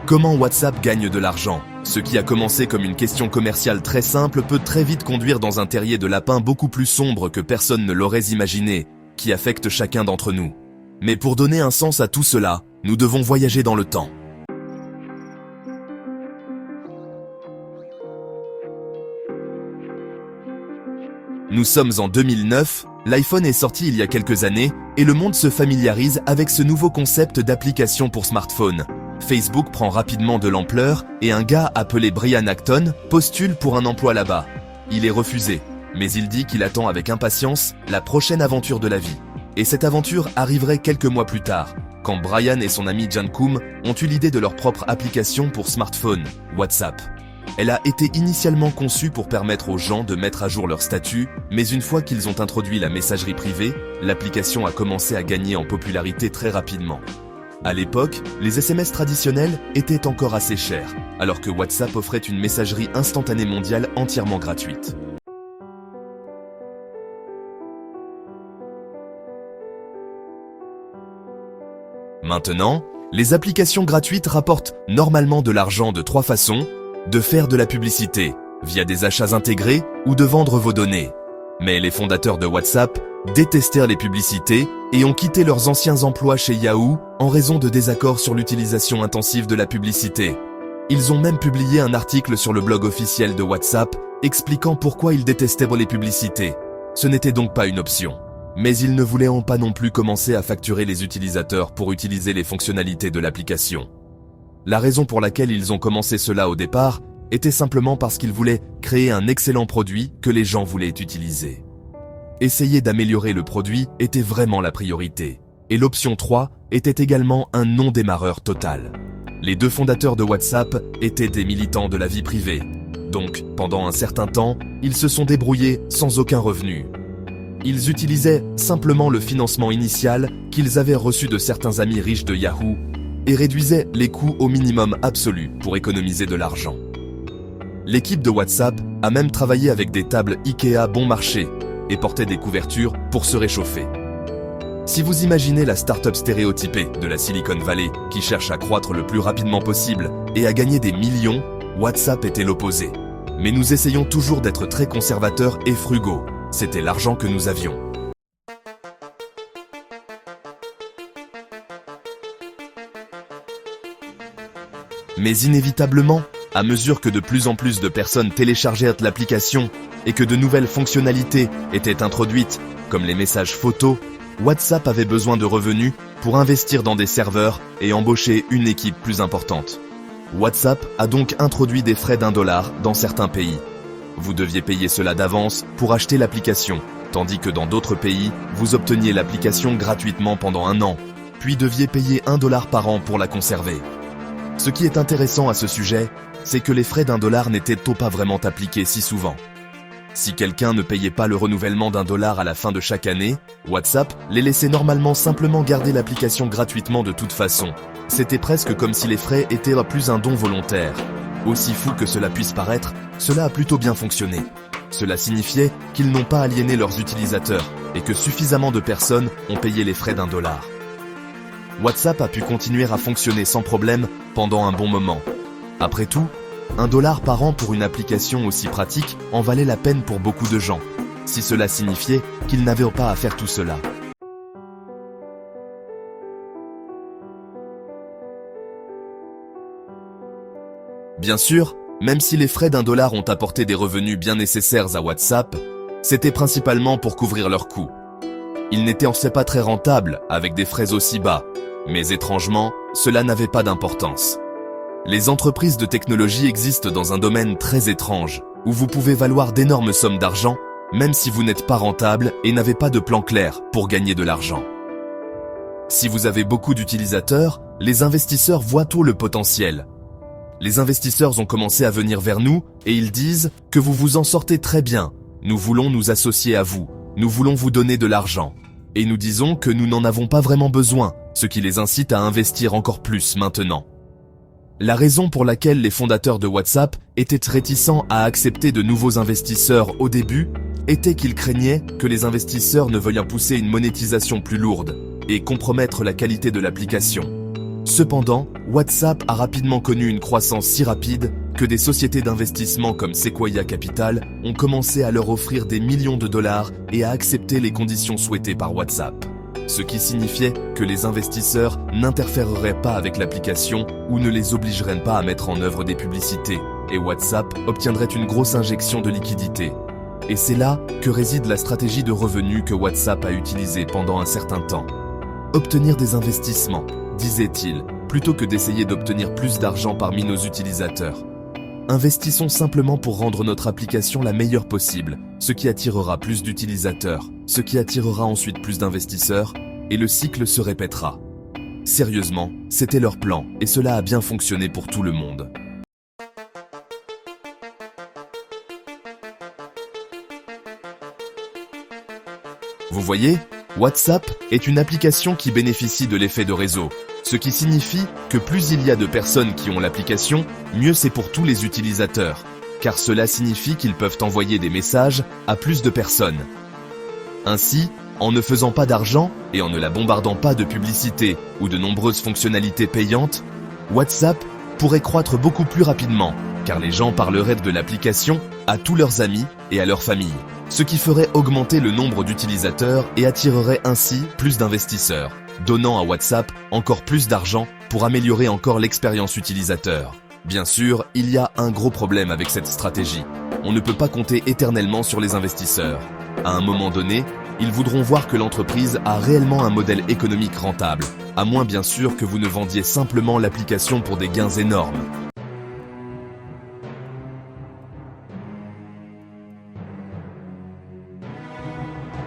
Comment WhatsApp gagne de l'argent? Ce qui a commencé comme une question commerciale très simple peut très vite conduire dans un terrier de lapin beaucoup plus sombre que personne ne l'aurait imaginé, qui affecte chacun d'entre nous. Mais pour donner un sens à tout cela, nous devons voyager dans le temps. Nous sommes en 2009, l'iPhone est sorti il y a quelques années et le monde se familiarise avec ce nouveau concept d'application pour smartphone. Facebook prend rapidement de l'ampleur et un gars appelé Brian Acton postule pour un emploi là-bas. Il est refusé, mais il dit qu'il attend avec impatience la prochaine aventure de la vie. Et cette aventure arriverait quelques mois plus tard, quand Brian et son ami Jan Koum ont eu l'idée de leur propre application pour smartphone, WhatsApp. Elle a été initialement conçue pour permettre aux gens de mettre à jour leur statut, mais une fois qu'ils ont introduit la messagerie privée, l'application a commencé à gagner en popularité très rapidement. À l'époque, les SMS traditionnels étaient encore assez chers, alors que WhatsApp offrait une messagerie instantanée mondiale entièrement gratuite. Maintenant, les applications gratuites rapportent normalement de l'argent de 3 façons: de faire de la publicité, via des achats intégrés ou de vendre vos données. Mais les fondateurs de WhatsApp détestèrent les publicités et ont quitté leurs anciens emplois chez Yahoo en raison de désaccords sur l'utilisation intensive de la publicité. Ils ont même publié un article sur le blog officiel de WhatsApp expliquant pourquoi ils détestaient les publicités. Ce n'était donc pas une option. Mais ils ne voulaient pas non plus commencer à facturer les utilisateurs pour utiliser les fonctionnalités de l'application. La raison pour laquelle ils ont commencé cela au départ était simplement parce qu'ils voulaient créer un excellent produit que les gens voulaient utiliser. Essayer d'améliorer le produit était vraiment la priorité. Et l'option 3 était également un non-démarreur total. Les deux fondateurs de WhatsApp étaient des militants de la vie privée. Donc, pendant un certain temps, ils se sont débrouillés sans aucun revenu. Ils utilisaient simplement le financement initial qu'ils avaient reçu de certains amis riches de Yahoo et réduisaient les coûts au minimum absolu pour économiser de l'argent. L'équipe de WhatsApp a même travaillé avec des tables Ikea bon marché et portait des couvertures pour se réchauffer. Si vous imaginez la start-up stéréotypée de la Silicon Valley qui cherche à croître le plus rapidement possible et à gagner des millions, WhatsApp était l'opposé. Mais nous essayons toujours d'être très conservateurs et frugaux. C'était l'argent que nous avions. Mais inévitablement, à mesure que de plus en plus de personnes téléchargeaient l'application et que de nouvelles fonctionnalités étaient introduites, comme les messages photos, WhatsApp avait besoin de revenus pour investir dans des serveurs et embaucher une équipe plus importante. WhatsApp a donc introduit des frais d'$1 dans certains pays. Vous deviez payer cela d'avance pour acheter l'application, tandis que dans d'autres pays, vous obteniez l'application gratuitement pendant 1 an, puis deviez payer $1 par an pour la conserver. Ce qui est intéressant à ce sujet, c'est que les frais d'$1 n'étaient pas vraiment appliqués si souvent. Si quelqu'un ne payait pas le renouvellement d'$1 à la fin de chaque année, WhatsApp les laissait normalement simplement garder l'application gratuitement de toute façon. C'était presque comme si les frais étaient plus un don volontaire. Aussi fou que cela puisse paraître, cela a plutôt bien fonctionné. Cela signifiait qu'ils n'ont pas aliéné leurs utilisateurs et que suffisamment de personnes ont payé les frais d'$1. WhatsApp a pu continuer à fonctionner sans problème pendant un bon moment. Après tout, $1 par an pour une application aussi pratique en valait la peine pour beaucoup de gens, si cela signifiait qu'ils n'avaient pas à faire tout cela. Bien sûr, même si les frais d'$1 ont apporté des revenus bien nécessaires à WhatsApp, c'était principalement pour couvrir leurs coûts. Ils n'étaient pas très rentables avec des frais aussi bas, mais étrangement, cela n'avait pas d'importance. Les entreprises de technologie existent dans un domaine très étrange, où vous pouvez valoir d'énormes sommes d'argent, même si vous n'êtes pas rentable et n'avez pas de plan clair pour gagner de l'argent. Si vous avez beaucoup d'utilisateurs, les investisseurs voient tout le potentiel. Les investisseurs ont commencé à venir vers nous et ils disent que vous vous en sortez très bien. Nous voulons nous associer à vous. Nous voulons vous donner de l'argent. Et nous disons que nous n'en avons pas vraiment besoin, ce qui les incite à investir encore plus maintenant. La raison pour laquelle les fondateurs de WhatsApp étaient réticents à accepter de nouveaux investisseurs au début était qu'ils craignaient que les investisseurs ne veuillent pousser une monétisation plus lourde et compromettre la qualité de l'application. Cependant, WhatsApp a rapidement connu une croissance si rapide que des sociétés d'investissement comme Sequoia Capital ont commencé à leur offrir des millions de dollars et à accepter les conditions souhaitées par WhatsApp. Ce qui signifiait que les investisseurs n'interféreraient pas avec l'application ou ne les obligeraient pas à mettre en œuvre des publicités, et WhatsApp obtiendrait une grosse injection de liquidité. Et c'est là que réside la stratégie de revenus que WhatsApp a utilisée pendant un certain temps. Obtenir des investissements, disait-il, plutôt que d'essayer d'obtenir plus d'argent parmi nos utilisateurs. Investissons simplement pour rendre notre application la meilleure possible, ce qui attirera plus d'utilisateurs, ce qui attirera ensuite plus d'investisseurs, et le cycle se répétera. Sérieusement, c'était leur plan, et cela a bien fonctionné pour tout le monde. Vous voyez, WhatsApp est une application qui bénéficie de l'effet de réseau, ce qui signifie que plus il y a de personnes qui ont l'application, mieux c'est pour tous les utilisateurs, car cela signifie qu'ils peuvent envoyer des messages à plus de personnes. Ainsi, en ne faisant pas d'argent et en ne la bombardant pas de publicité ou de nombreuses fonctionnalités payantes, WhatsApp pourrait croître beaucoup plus rapidement, car les gens parleraient de l'application à tous leurs amis et à leur famille, ce qui ferait augmenter le nombre d'utilisateurs et attirerait ainsi plus d'investisseurs, donnant à WhatsApp encore plus d'argent pour améliorer encore l'expérience utilisateur. Bien sûr, il y a un gros problème avec cette stratégie. On ne peut pas compter éternellement sur les investisseurs. À un moment donné, ils voudront voir que l'entreprise a réellement un modèle économique rentable, à moins bien sûr que vous ne vendiez simplement l'application pour des gains énormes.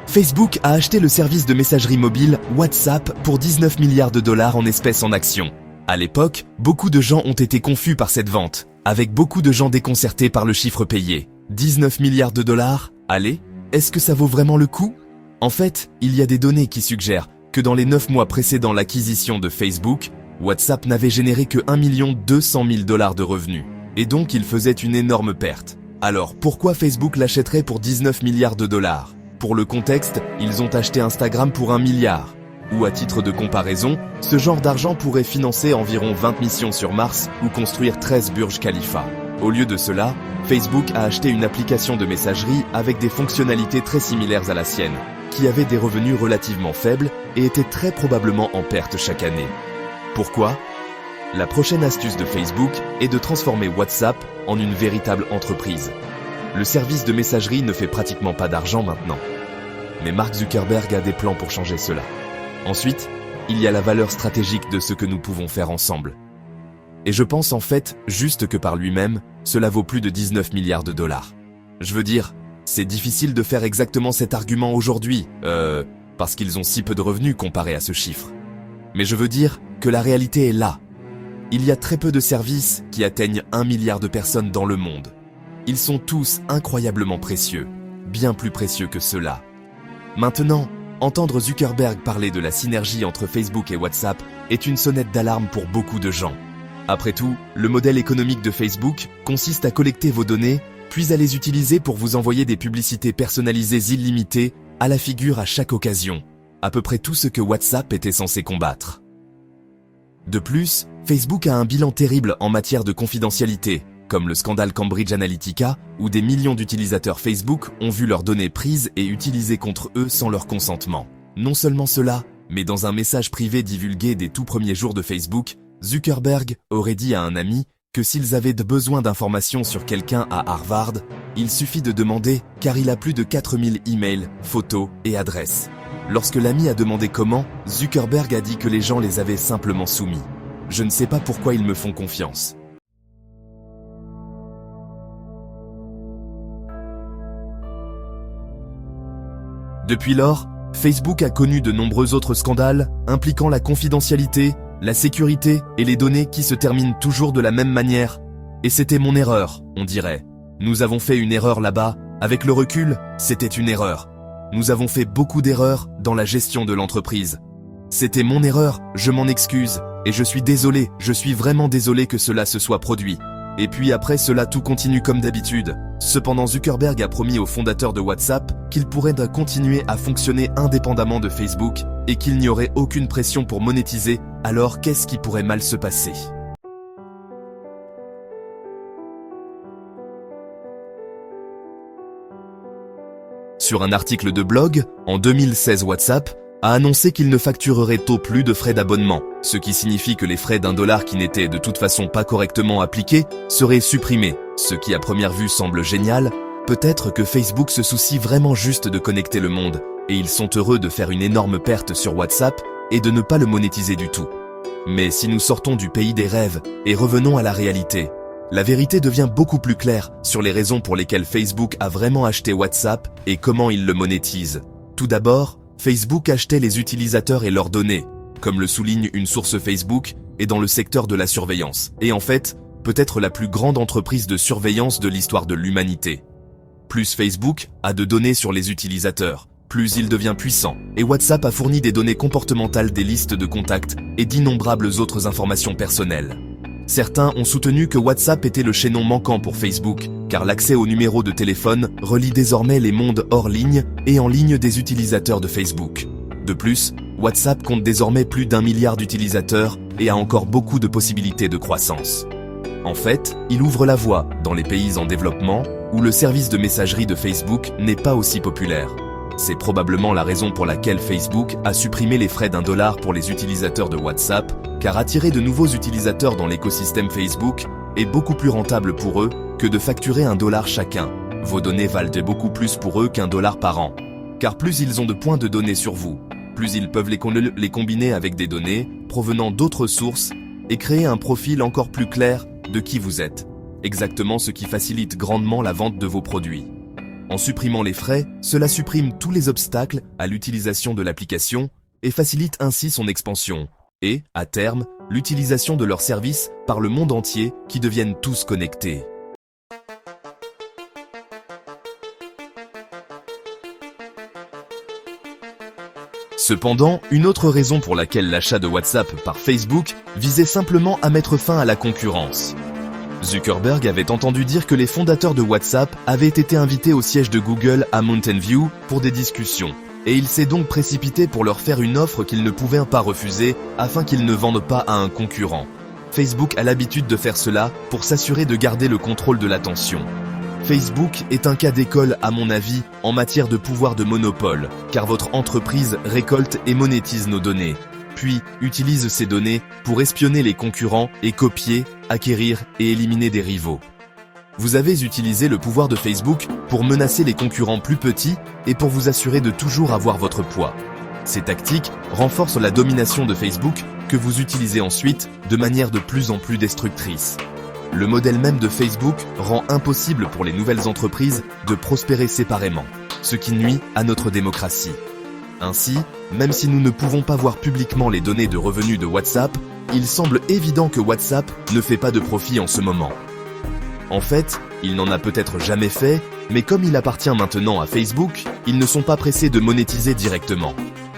Facebook a acheté le service de messagerie mobile WhatsApp pour 19 milliards de dollars en espèces en actions. À l'époque, beaucoup de gens ont été confus par cette vente, avec beaucoup de gens déconcertés par le chiffre payé. 19 milliards de dollars? Allez, est-ce que ça vaut vraiment le coup? En fait, il y a des données qui suggèrent que dans les 9 mois précédant l'acquisition de Facebook, WhatsApp n'avait généré que 1 200 000 dollars de revenus. Et donc il faisait une énorme perte. Alors pourquoi Facebook l'achèterait pour 19 milliards de dollars? Pour le contexte, ils ont acheté Instagram pour 1 milliard. Ou à titre de comparaison, ce genre d'argent pourrait financer environ 20 missions sur Mars ou construire 13 Burj Khalifa. Au lieu de cela, Facebook a acheté une application de messagerie avec des fonctionnalités très similaires à la sienne, qui avait des revenus relativement faibles et était très probablement en perte chaque année. Pourquoi? La prochaine astuce de Facebook est de transformer WhatsApp en une véritable entreprise. Le service de messagerie ne fait pratiquement pas d'argent maintenant. Mais Mark Zuckerberg a des plans pour changer cela. Ensuite, il y a la valeur stratégique de ce que nous pouvons faire ensemble. Et je pense en fait juste que par lui-même, cela vaut plus de 19 milliards de dollars. Je veux dire, c'est difficile de faire exactement cet argument aujourd'hui, parce qu'ils ont si peu de revenus comparé à ce chiffre. Mais je veux dire que la réalité est là. Il y a très peu de services qui atteignent 1 milliard de personnes dans le monde. Ils sont tous incroyablement précieux, bien plus précieux que cela. Maintenant, entendre Zuckerberg parler de la synergie entre Facebook et WhatsApp est une sonnette d'alarme pour beaucoup de gens. Après tout, le modèle économique de Facebook consiste à collecter vos données, puis à les utiliser pour vous envoyer des publicités personnalisées illimitées à la figure à chaque occasion. À peu près tout ce que WhatsApp était censé combattre. De plus, Facebook a un bilan terrible en matière de confidentialité, comme le scandale Cambridge Analytica, où des millions d'utilisateurs Facebook ont vu leurs données prises et utilisées contre eux sans leur consentement. Non seulement cela, mais dans un message privé divulgué des tout premiers jours de Facebook, Zuckerberg aurait dit à un ami que s'ils avaient besoin d'informations sur quelqu'un à Harvard, il suffit de demander car il a plus de 4000 emails, photos et adresses. Lorsque l'ami a demandé comment, Zuckerberg a dit que les gens les avaient simplement soumis. Je ne sais pas pourquoi ils me font confiance. Depuis lors, Facebook a connu de nombreux autres scandales impliquant la confidentialité, la sécurité et les données qui se terminent toujours de la même manière. Et c'était mon erreur, on dirait. Nous avons fait une erreur là-bas, avec le recul, c'était une erreur. Nous avons fait beaucoup d'erreurs dans la gestion de l'entreprise. C'était mon erreur, je m'en excuse, et je suis désolé, je suis vraiment désolé que cela se soit produit. Et puis après cela tout continue comme d'habitude. Cependant, Zuckerberg a promis aux fondateurs de WhatsApp qu'il pourrait continuer à fonctionner indépendamment de Facebook et qu'il n'y aurait aucune pression pour monétiser. Alors, qu'est-ce qui pourrait mal se passer ? Sur un article de blog, en 2016, WhatsApp a annoncé qu'il ne facturerait au plus de frais d'abonnement, ce qui signifie que les frais d'$1 qui n'étaient de toute façon pas correctement appliqués seraient supprimés, ce qui à première vue semble génial. Peut-être que Facebook se soucie vraiment juste de connecter le monde, et ils sont heureux de faire une énorme perte sur WhatsApp et de ne pas le monétiser du tout. Mais si nous sortons du pays des rêves et revenons à la réalité, la vérité devient beaucoup plus claire sur les raisons pour lesquelles Facebook a vraiment acheté WhatsApp et comment il le monétise. Tout d'abord, Facebook achetait les utilisateurs et leurs données, comme le souligne une source Facebook, et dans le secteur de la surveillance. Et en fait, peut-être la plus grande entreprise de surveillance de l'histoire de l'humanité. Plus Facebook a de données sur les utilisateurs, plus il devient puissant, et WhatsApp a fourni des données comportementales, des listes de contacts et d'innombrables autres informations personnelles. Certains ont soutenu que WhatsApp était le chaînon manquant pour Facebook, car l'accès aux numéros de téléphone relie désormais les mondes hors ligne et en ligne des utilisateurs de Facebook. De plus, WhatsApp compte désormais plus d'1 milliard d'utilisateurs et a encore beaucoup de possibilités de croissance. En fait, il ouvre la voie dans les pays en développement où le service de messagerie de Facebook n'est pas aussi populaire. C'est probablement la raison pour laquelle Facebook a supprimé les frais d'$1 pour les utilisateurs de WhatsApp, car attirer de nouveaux utilisateurs dans l'écosystème Facebook est beaucoup plus rentable pour eux que de facturer $1 chacun. Vos données valent beaucoup plus pour eux qu'$1 par an. Car plus ils ont de points de données sur vous, plus ils peuvent les combiner avec des données provenant d'autres sources et créer un profil encore plus clair de qui vous êtes. Exactement ce qui facilite grandement la vente de vos produits. En supprimant les frais, cela supprime tous les obstacles à l'utilisation de l'application et facilite ainsi son expansion et, à terme, l'utilisation de leurs services par le monde entier qui deviennent tous connectés. Cependant, une autre raison pour laquelle l'achat de WhatsApp par Facebook visait simplement à mettre fin à la concurrence. Zuckerberg avait entendu dire que les fondateurs de WhatsApp avaient été invités au siège de Google à Mountain View pour des discussions, et il s'est donc précipité pour leur faire une offre qu'ils ne pouvaient pas refuser afin qu'ils ne vendent pas à un concurrent. Facebook a l'habitude de faire cela pour s'assurer de garder le contrôle de l'attention. Facebook est un cas d'école à mon avis en matière de pouvoir de monopole, car votre entreprise récolte et monétise nos données, puis utilise ces données pour espionner les concurrents et copier, acquérir et éliminer des rivaux. Vous avez utilisé le pouvoir de Facebook pour menacer les concurrents plus petits et pour vous assurer de toujours avoir votre poids. Ces tactiques renforcent la domination de Facebook que vous utilisez ensuite de manière de plus en plus destructrice. Le modèle même de Facebook rend impossible pour les nouvelles entreprises de prospérer séparément, ce qui nuit à notre démocratie. Ainsi, même si nous ne pouvons pas voir publiquement les données de revenus de WhatsApp, il semble évident que WhatsApp ne fait pas de profit en ce moment. En fait, il n'en a peut-être jamais fait, mais comme il appartient maintenant à Facebook, ils ne sont pas pressés de monétiser directement.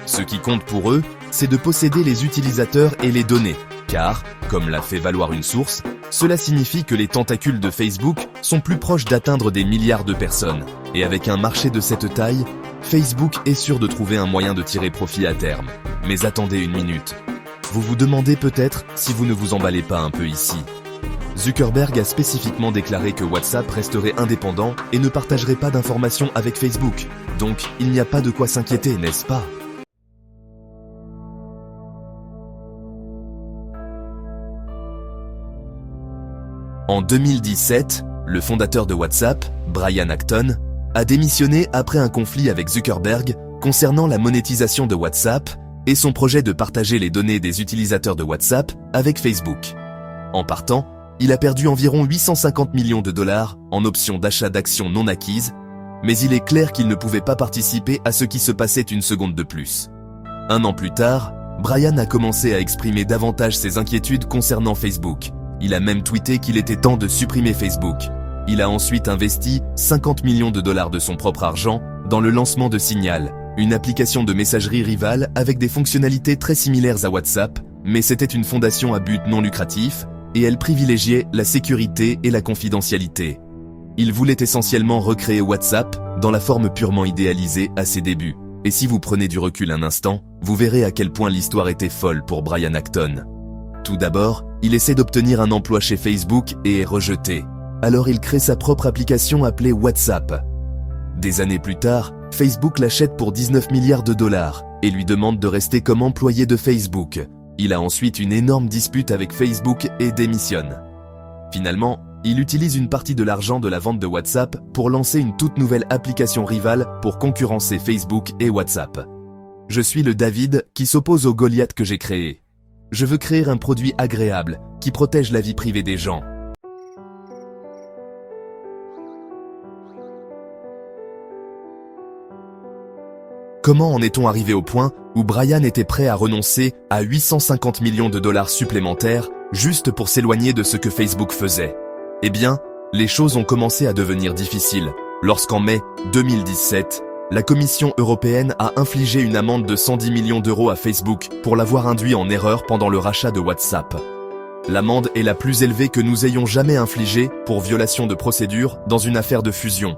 Ce qui compte pour eux, c'est de posséder les utilisateurs et les données, car, comme l'a fait valoir une source, cela signifie que les tentacules de Facebook sont plus proches d'atteindre des milliards de personnes. Et avec un marché de cette taille, Facebook est sûr de trouver un moyen de tirer profit à terme. Mais attendez une minute. Vous vous demandez peut-être si vous ne vous emballez pas un peu ici. Zuckerberg a spécifiquement déclaré que WhatsApp resterait indépendant et ne partagerait pas d'informations avec Facebook. Donc, il n'y a pas de quoi s'inquiéter, n'est-ce pas ? En 2017, le fondateur de WhatsApp, Brian Acton, a démissionné après un conflit avec Zuckerberg concernant la monétisation de WhatsApp et son projet de partager les données des utilisateurs de WhatsApp avec Facebook. En partant, il a perdu environ 850 millions de dollars en options d'achat d'actions non acquises, mais il est clair qu'il ne pouvait pas participer à ce qui se passait une seconde de plus. Un an plus tard, Brian a commencé à exprimer davantage ses inquiétudes concernant Facebook. Il a même tweeté qu'il était temps de supprimer Facebook. Il a ensuite investi 50 millions de dollars de son propre argent dans le lancement de Signal, une application de messagerie rivale avec des fonctionnalités très similaires à WhatsApp, mais c'était une fondation à but non lucratif et elle privilégiait la sécurité et la confidentialité. Il voulait essentiellement recréer WhatsApp dans la forme purement idéalisée à ses débuts. Et si vous prenez du recul un instant, vous verrez à quel point l'histoire était folle pour Brian Acton. Tout d'abord, il essaie d'obtenir un emploi chez Facebook et est rejeté. Alors il crée sa propre application appelée WhatsApp. Des années plus tard, Facebook l'achète pour 19 milliards de dollars et lui demande de rester comme employé de Facebook. Il a ensuite une énorme dispute avec Facebook et démissionne. Finalement, il utilise une partie de l'argent de la vente de WhatsApp pour lancer une toute nouvelle application rivale pour concurrencer Facebook et WhatsApp. Je suis le David qui s'oppose au Goliath que j'ai créé. Je veux créer un produit agréable qui protège la vie privée des gens. Comment en est-on arrivé au point où Brian était prêt à renoncer à 850 millions de dollars supplémentaires juste pour s'éloigner de ce que Facebook faisait? Eh bien, les choses ont commencé à devenir difficiles lorsqu'en mai 2017, la Commission européenne a infligé une amende de 110 millions d'euros à Facebook pour l'avoir induit en erreur pendant le rachat de WhatsApp. L'amende est la plus élevée que nous ayons jamais infligée pour violation de procédure dans une affaire de fusion.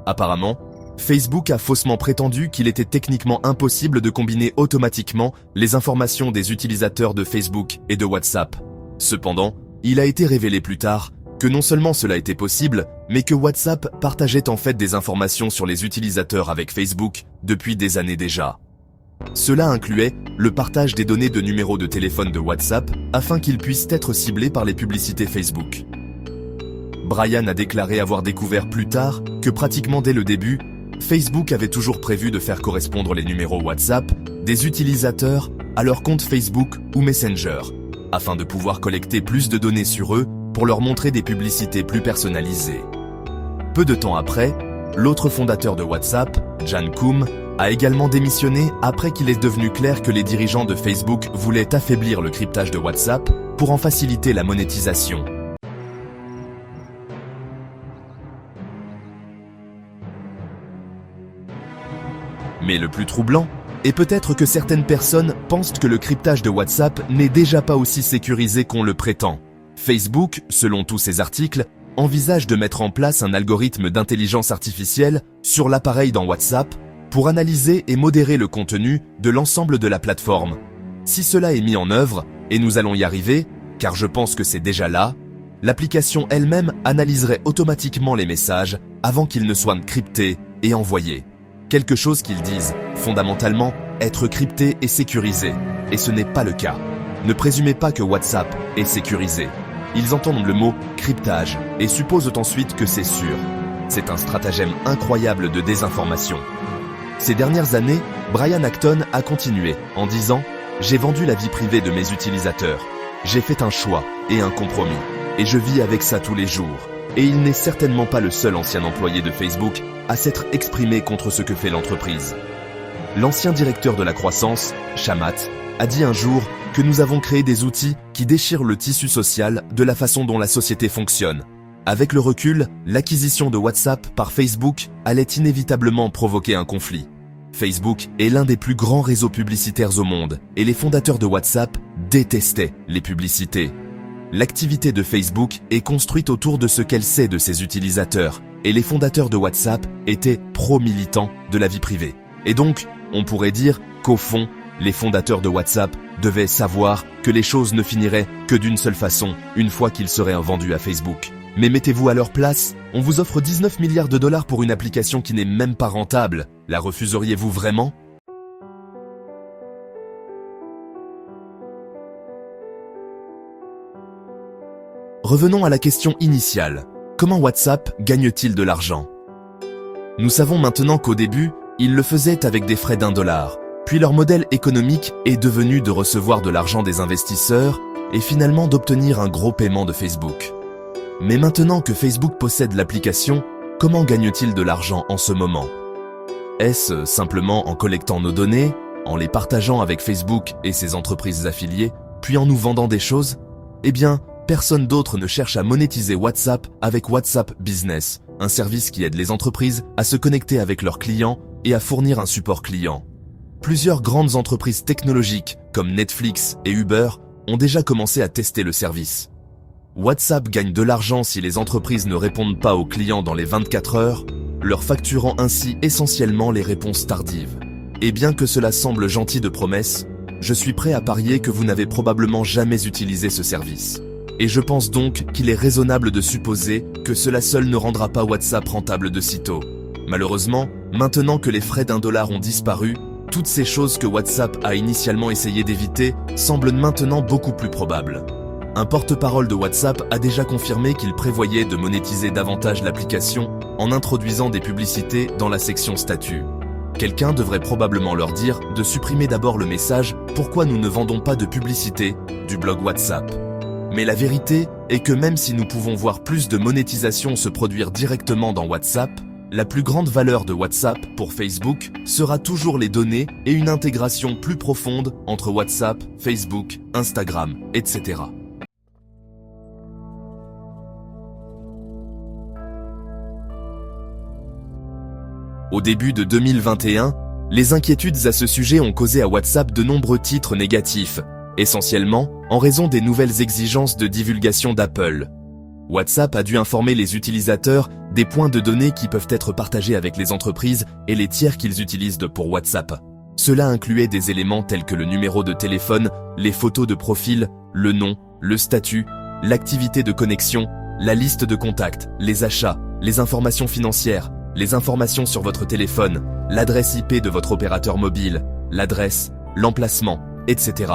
Apparemment, Facebook a faussement prétendu qu'il était techniquement impossible de combiner automatiquement les informations des utilisateurs de Facebook et de WhatsApp. Cependant, il a été révélé plus tard que non seulement cela était possible, mais que WhatsApp partageait en fait des informations sur les utilisateurs avec Facebook depuis des années déjà. Cela incluait le partage des données de numéros de téléphone de WhatsApp afin qu'ils puissent être ciblés par les publicités Facebook. Brian a déclaré avoir découvert plus tard que pratiquement dès le début, Facebook avait toujours prévu de faire correspondre les numéros WhatsApp des utilisateurs à leur compte Facebook ou Messenger, afin de pouvoir collecter plus de données sur eux pour leur montrer des publicités plus personnalisées. Peu de temps après, l'autre fondateur de WhatsApp, Jan Koum, a également démissionné après qu'il est devenu clair que les dirigeants de Facebook voulaient affaiblir le cryptage de WhatsApp pour en faciliter la monétisation. Mais le plus troublant est peut-être que certaines personnes pensent que le cryptage de WhatsApp n'est déjà pas aussi sécurisé qu'on le prétend. Facebook, selon tous ces articles, envisage de mettre en place un algorithme d'intelligence artificielle sur l'appareil dans WhatsApp pour analyser et modérer le contenu de l'ensemble de la plateforme. Si cela est mis en œuvre, et nous allons y arriver, car je pense que c'est déjà là, l'application elle-même analyserait automatiquement les messages avant qu'ils ne soient cryptés et envoyés. Quelque chose qu'ils disent, fondamentalement, être crypté et sécurisé. Et ce n'est pas le cas. Ne présumez pas que WhatsApp est sécurisé. Ils entendent le mot « cryptage » et supposent ensuite que c'est sûr. C'est un stratagème incroyable de désinformation. Ces dernières années, Brian Acton a continué en disant « J'ai vendu la vie privée de mes utilisateurs. J'ai fait un choix et un compromis. Et je vis avec ça tous les jours. » Et il n'est certainement pas le seul ancien employé de Facebook à s'être exprimé contre ce que fait l'entreprise. L'ancien directeur de la croissance, Chamath, a dit un jour que nous avons créé des outils qui déchirent le tissu social de la façon dont la société fonctionne. Avec le recul, l'acquisition de WhatsApp par Facebook allait inévitablement provoquer un conflit. Facebook est l'un des plus grands réseaux publicitaires au monde et les fondateurs de WhatsApp détestaient les publicités. L'activité de Facebook est construite autour de ce qu'elle sait de ses utilisateurs et les fondateurs de WhatsApp étaient pro-militants de la vie privée. Et donc, on pourrait dire qu'au fond, les fondateurs de WhatsApp devaient savoir que les choses ne finiraient que d'une seule façon une fois qu'ils seraient vendus à Facebook. Mais mettez-vous à leur place, on vous offre 19 milliards de dollars pour une application qui n'est même pas rentable. La refuseriez-vous vraiment ? Revenons à la question initiale. Comment WhatsApp gagne-t-il de l'argent ? Nous savons maintenant qu'au début, ils le faisaient avec des frais d'$1. Puis leur modèle économique est devenu de recevoir de l'argent des investisseurs et finalement d'obtenir un gros paiement de Facebook. Mais maintenant que Facebook possède l'application, comment gagne-t-il de l'argent en ce moment ? Est-ce simplement en collectant nos données, en les partageant avec Facebook et ses entreprises affiliées, puis en nous vendant des choses ? Eh bien, personne d'autre ne cherche à monétiser WhatsApp avec WhatsApp Business, un service qui aide les entreprises à se connecter avec leurs clients et à fournir un support client. Plusieurs grandes entreprises technologiques comme Netflix et Uber ont déjà commencé à tester le service. WhatsApp gagne de l'argent si les entreprises ne répondent pas aux clients dans les 24 heures, leur facturant ainsi essentiellement les réponses tardives. Et bien que cela semble gentil de promesse, je suis prêt à parier que vous n'avez probablement jamais utilisé ce service. Et je pense donc qu'il est raisonnable de supposer que cela seul ne rendra pas WhatsApp rentable de sitôt. Malheureusement, maintenant que les frais d'$1 ont disparu, toutes ces choses que WhatsApp a initialement essayé d'éviter semblent maintenant beaucoup plus probables. Un porte-parole de WhatsApp a déjà confirmé qu'il prévoyait de monétiser davantage l'application en introduisant des publicités dans la section statut. Quelqu'un devrait probablement leur dire de supprimer d'abord le message « Pourquoi nous ne vendons pas de publicité » du blog WhatsApp. Mais la vérité est que même si nous pouvons voir plus de monétisation se produire directement dans WhatsApp, la plus grande valeur de WhatsApp pour Facebook sera toujours les données et une intégration plus profonde entre WhatsApp, Facebook, Instagram, etc. Au début de 2021, les inquiétudes à ce sujet ont causé à WhatsApp de nombreux titres négatifs, essentiellement en raison des nouvelles exigences de divulgation d'Apple. WhatsApp a dû informer les utilisateurs des points de données qui peuvent être partagés avec les entreprises et les tiers qu'ils utilisent pour WhatsApp. Cela incluait des éléments tels que le numéro de téléphone, les photos de profil, le nom, le statut, l'activité de connexion, la liste de contacts, les achats, les informations financières, les informations sur votre téléphone, l'adresse IP de votre opérateur mobile, l'adresse, l'emplacement, etc.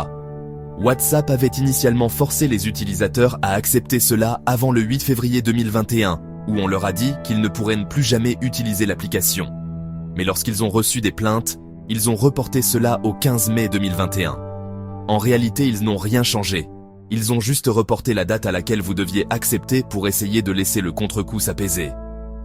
WhatsApp avait initialement forcé les utilisateurs à accepter cela avant le 8 février 2021, où on leur a dit qu'ils ne pourraient plus jamais utiliser l'application. Mais lorsqu'ils ont reçu des plaintes, ils ont reporté cela au 15 mai 2021. En réalité, ils n'ont rien changé. Ils ont juste reporté la date à laquelle vous deviez accepter pour essayer de laisser le contre-coup s'apaiser.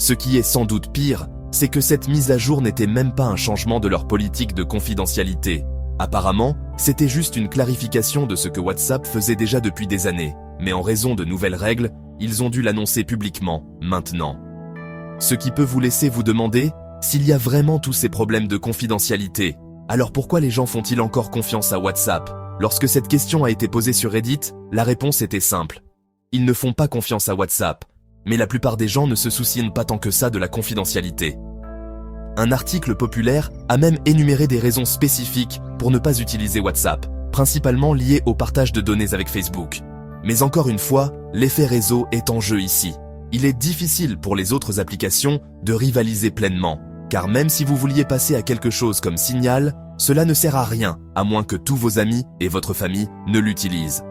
Ce qui est sans doute pire, c'est que cette mise à jour n'était même pas un changement de leur politique de confidentialité. Apparemment, c'était juste une clarification de ce que WhatsApp faisait déjà depuis des années, mais en raison de nouvelles règles, ils ont dû l'annoncer publiquement, maintenant. Ce qui peut vous laisser vous demander, s'il y a vraiment tous ces problèmes de confidentialité, alors pourquoi les gens font-ils encore confiance à WhatsApp? Lorsque cette question a été posée sur Reddit, la réponse était simple. Ils ne font pas confiance à WhatsApp, mais la plupart des gens ne se soucient pas tant que ça de la confidentialité. Un article populaire a même énuméré des raisons spécifiques pour ne pas utiliser WhatsApp, principalement liées au partage de données avec Facebook. Mais encore une fois, l'effet réseau est en jeu ici. Il est difficile pour les autres applications de rivaliser pleinement, car même si vous vouliez passer à quelque chose comme Signal, cela ne sert à rien, à moins que tous vos amis et votre famille ne l'utilisent.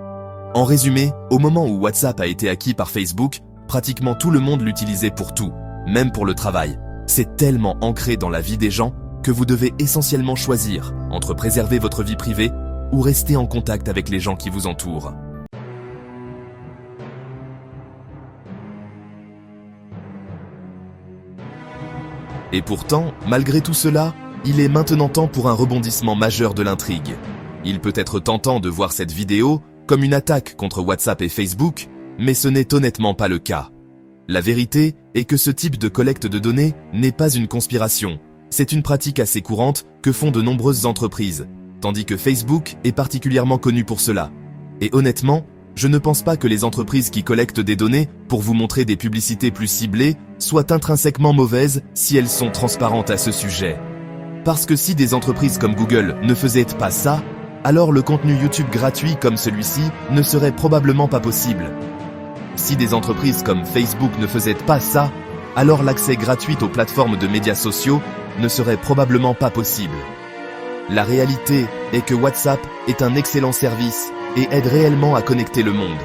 En résumé, au moment où WhatsApp a été acquis par Facebook, pratiquement tout le monde l'utilisait pour tout, même pour le travail. C'est tellement ancré dans la vie des gens que vous devez essentiellement choisir entre préserver votre vie privée ou rester en contact avec les gens qui vous entourent. Et pourtant, malgré tout cela, il est maintenant temps pour un rebondissement majeur de l'intrigue. Il peut être tentant de voir cette vidéo comme une attaque contre WhatsApp et Facebook, mais ce n'est honnêtement pas le cas. La vérité est que ce type de collecte de données n'est pas une conspiration. C'est une pratique assez courante que font de nombreuses entreprises, tandis que Facebook est particulièrement connu pour cela. Et honnêtement, je ne pense pas que les entreprises qui collectent des données pour vous montrer des publicités plus ciblées soient intrinsèquement mauvaises si elles sont transparentes à ce sujet. Parce que si des entreprises comme Google ne faisaient pas ça, alors le contenu YouTube gratuit comme celui-ci ne serait probablement pas possible. Si des entreprises comme Facebook ne faisaient pas ça, alors l'accès gratuit aux plateformes de médias sociaux ne serait probablement pas possible. La réalité est que WhatsApp est un excellent service et aide réellement à connecter le monde.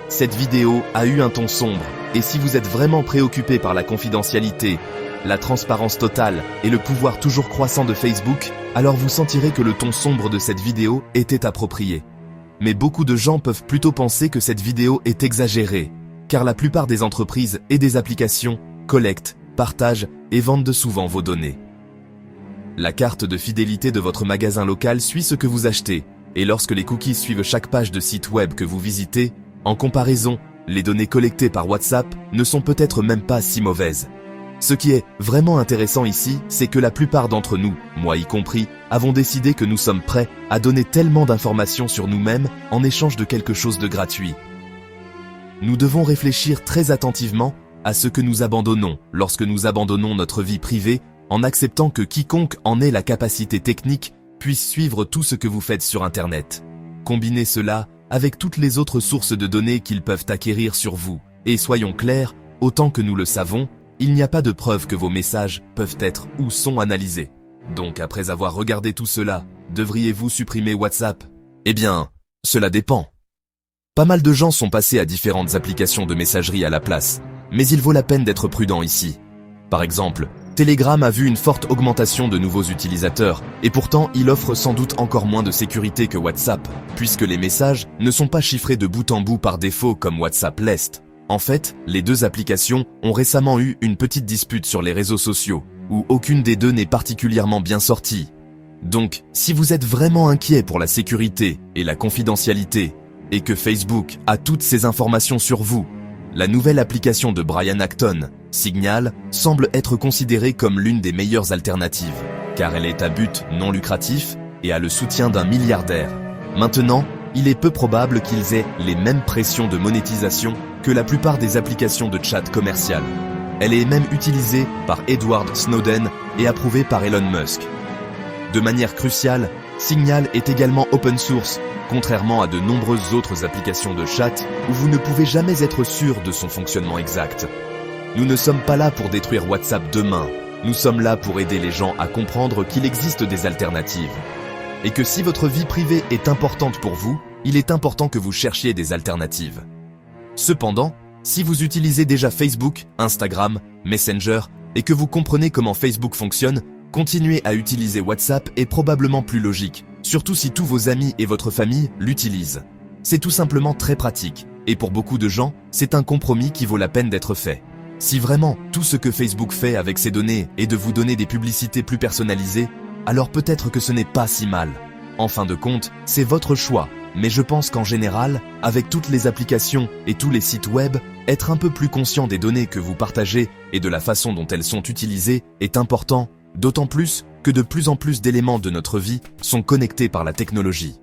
Cette vidéo a eu un ton sombre, et si vous êtes vraiment préoccupé par la confidentialité, la transparence totale et le pouvoir toujours croissant de Facebook, alors vous sentirez que le ton sombre de cette vidéo était approprié. Mais beaucoup de gens peuvent plutôt penser que cette vidéo est exagérée, car la plupart des entreprises et des applications collectent, partagent et vendent souvent vos données. La carte de fidélité de votre magasin local suit ce que vous achetez, et lorsque les cookies suivent chaque page de site web que vous visitez, en comparaison, les données collectées par WhatsApp ne sont peut-être même pas si mauvaises. Ce qui est vraiment intéressant ici, c'est que la plupart d'entre nous, moi y compris, avons décidé que nous sommes prêts à donner tellement d'informations sur nous-mêmes en échange de quelque chose de gratuit. nous devons réfléchir très attentivement à ce que nous abandonnons lorsque nous abandonnons notre vie privée en acceptant que quiconque en ait la capacité technique puisse suivre tout ce que vous faites sur Internet. Combinez cela avec toutes les autres sources de données qu'ils peuvent acquérir sur vous. Et soyons clairs, autant que nous le savons, il n'y a pas de preuve que vos messages peuvent être ou sont analysés. Donc après avoir regardé tout cela, devriez-vous supprimer WhatsApp? Eh bien, cela dépend. Pas mal de gens sont passés à différentes applications de messagerie à la place, mais il vaut la peine d'être prudent ici. Par exemple, Telegram a vu une forte augmentation de nouveaux utilisateurs, et pourtant il offre sans doute encore moins de sécurité que WhatsApp, puisque les messages ne sont pas chiffrés de bout en bout par défaut comme WhatsApp l'est. En fait, les deux applications ont récemment eu une petite dispute sur les réseaux sociaux, où aucune des deux n'est particulièrement bien sortie. Donc, si vous êtes vraiment inquiet pour la sécurité et la confidentialité, et que Facebook a toutes ces informations sur vous, la nouvelle application de Brian Acton, Signal, semble être considérée comme l'une des meilleures alternatives, car elle est à but non lucratif et a le soutien d'un milliardaire. Maintenant, il est peu probable qu'ils aient les mêmes pressions de monétisation que la plupart des applications de chat commercial. Elle est même utilisée par Edward Snowden et approuvée par Elon Musk. De manière cruciale, Signal est également open source, contrairement à de nombreuses autres applications de chat où vous ne pouvez jamais être sûr de son fonctionnement exact. Nous ne sommes pas là pour détruire WhatsApp demain, nous sommes là pour aider les gens à comprendre qu'il existe des alternatives. Et que si votre vie privée est importante pour vous, il est important que vous cherchiez des alternatives. Cependant, si vous utilisez déjà Facebook, Instagram, Messenger et que vous comprenez comment Facebook fonctionne, continuer à utiliser WhatsApp est probablement plus logique, surtout si tous vos amis et votre famille l'utilisent. C'est tout simplement très pratique, et pour beaucoup de gens, c'est un compromis qui vaut la peine d'être fait. Si vraiment tout ce que Facebook fait avec ses données est de vous donner des publicités plus personnalisées, alors peut-être que ce n'est pas si mal. En fin de compte, c'est votre choix, mais je pense qu'en général, avec toutes les applications et tous les sites web, être un peu plus conscient des données que vous partagez et de la façon dont elles sont utilisées est important, d'autant plus que de plus en plus d'éléments de notre vie sont connectés par la technologie.